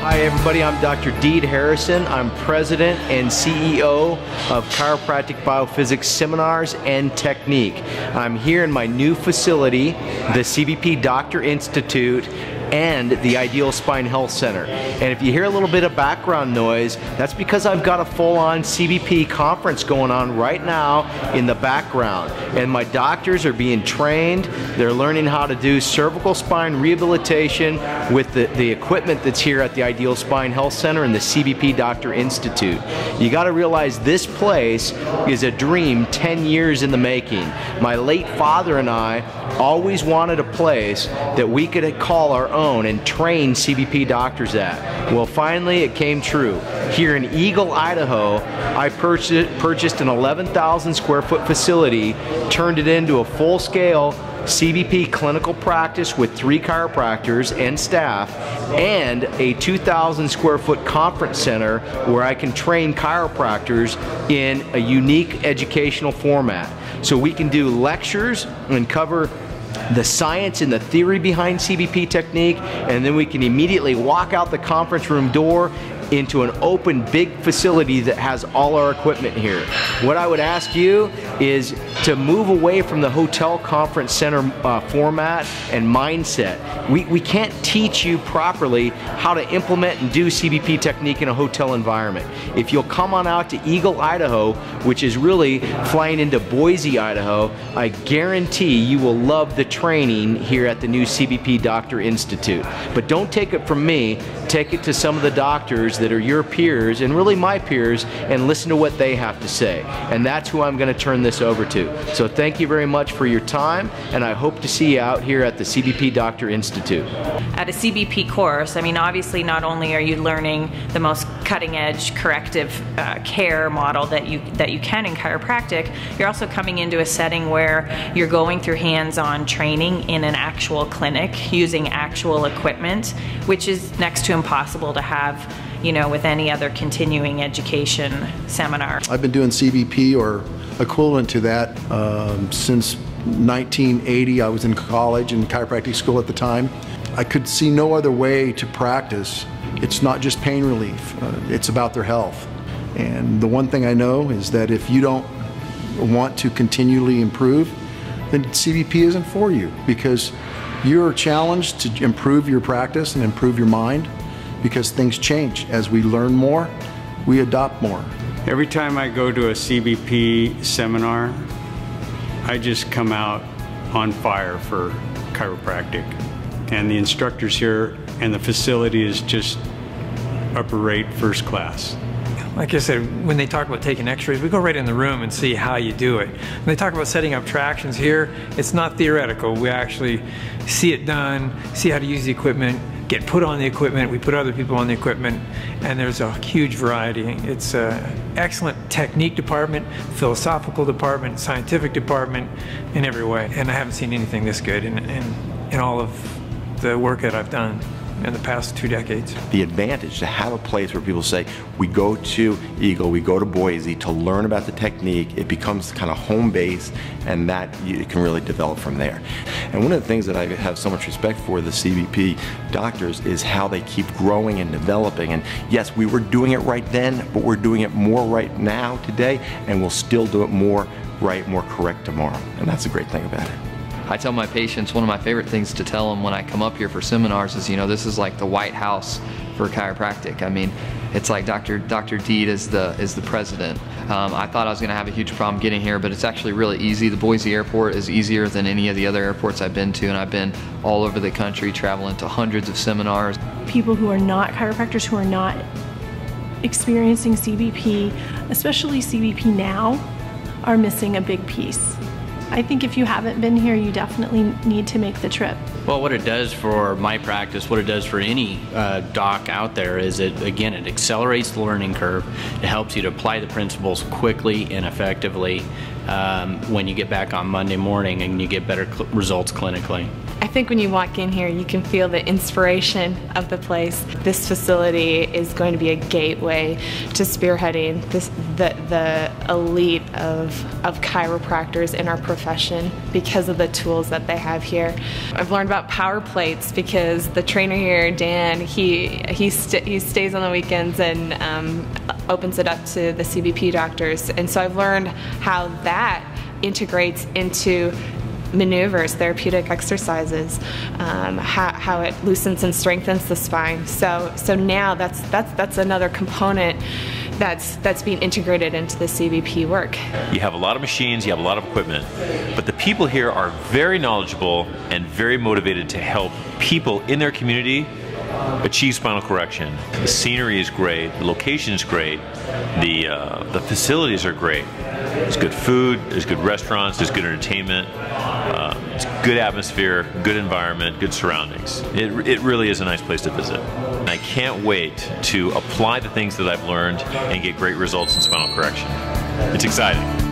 Hi everybody, I'm Dr. Deed Harrison. I'm President and CEO of Chiropractic BioPhysics Seminars and Technique. I'm here in my new facility, the CBP Doctor Institute and the Ideal Spine Health Center. And if you hear a little bit of background noise, that's because I've got a full-on CBP conference going on right now in the background. And my doctors are being trained. They're learning how to do cervical spine rehabilitation with the equipment that's here at the Ideal Spine Health Center and the CBP Doctor Institute. You got to realize this place is a dream 10 years in the making. My late father and I always wanted a place that we could call our own and train CBP doctors at. Well, finally it came true. Here in Eagle, Idaho, I purchased an 11,000 square foot facility, turned it into a full-scale CBP clinical practice with 3 chiropractors and staff, and a 2,000 square foot conference center where I can train chiropractors in a unique educational format. So we can do lectures and cover the science and the theory behind CBP technique, and then we can immediately walk out the conference room door into an open big facility that has all our equipment here. What I would ask you is to move away from the hotel conference center format and mindset. We can't teach you properly how to implement and do CBP technique in a hotel environment. If you'll come on out to Eagle, Idaho, which is really flying into Boise, Idaho, I guarantee you will love the training here at the new CBP Doctor Institute. But don't take it from me, take it to some of the doctors that are your peers and really my peers, and listen to what they have to say. And that's who I'm going to turn this over to. So thank you very much for your time, and I hope to see you out here at the CBP Doctor Institute. At a CBP course, I mean, obviously not only are you learning the most cutting-edge corrective care model that you can in chiropractic, you're also coming into a setting where you're going through hands-on training in an actual clinic using actual equipment, which is next to impossible to have, you know, with any other continuing education seminar. I've been doing CBP or equivalent to that since 1980. I was in college and chiropractic school at the time. I could see no other way to practice. It's not just pain relief, it's about their health. And the one thing I know is that if you don't want to continually improve, then CBP isn't for you, because you're challenged to improve your practice and improve your mind, because things change. As we learn more, we adopt more. Every time I go to a CBP seminar, I just come out on fire for chiropractic. And the instructors here and the facility is just upper rate, first class. Like I said, when they talk about taking x-rays, we go right in the room and see how you do it. When they talk about setting up tractions here, it's not theoretical. We actually see it done, see how to use the equipment, get put on the equipment, we put other people on the equipment, and there's a huge variety. It's an excellent technique department, philosophical department, scientific department, in every way. And I haven't seen anything this good in all of the work that I've done in the past 2 decades. The advantage to have a place where people say, we go to Eagle, we go to Boise to learn about the technique, it becomes kind of home base, and that you can really develop from there. And one of the things that I have so much respect for the CBP doctors is how they keep growing and developing. And yes, we were doing it right then, but we're doing it more right now today, and we'll still do it more right, more correct tomorrow. And that's a great thing about it. I tell my patients, one of my favorite things to tell them when I come up here for seminars is, you know, this is like the White House for chiropractic. I mean, it's like Dr. Deed is the president. I thought I was going to have a huge problem getting here, but it's actually really easy. The Boise airport is easier than any of the other airports I've been to, and I've been all over the country traveling to hundreds of seminars. People who are not chiropractors, who are not experiencing CBP, especially CBP now, are missing a big piece. I think if you haven't been here, you definitely need to make the trip. Well, what it does for my practice, what it does for any doc out there is it accelerates the learning curve. It helps you to apply the principles quickly and effectively when you get back on Monday morning, and you get better results clinically. I think when you walk in here, you can feel the inspiration of the place. This facility is going to be a gateway to spearheading the elite of chiropractors in our profession because of the tools that they have here. I've learned about power plates because the trainer here, Dan, he stays on the weekends and opens it up to the CBP doctors. And so I've learned how that integrates into maneuvers, therapeutic exercises, how it loosens and strengthens the spine. So now that's another component that's being integrated into the CBP work. You have a lot of machines, you have a lot of equipment, but the people here are very knowledgeable and very motivated to help people in their community achieve spinal correction. The scenery is great, the location is great, the facilities are great. There's good food, there's good restaurants, there's good entertainment, it's good atmosphere, good environment, good surroundings. It really is a nice place to visit. And I can't wait to apply the things that I've learned and get great results in spinal correction. It's exciting.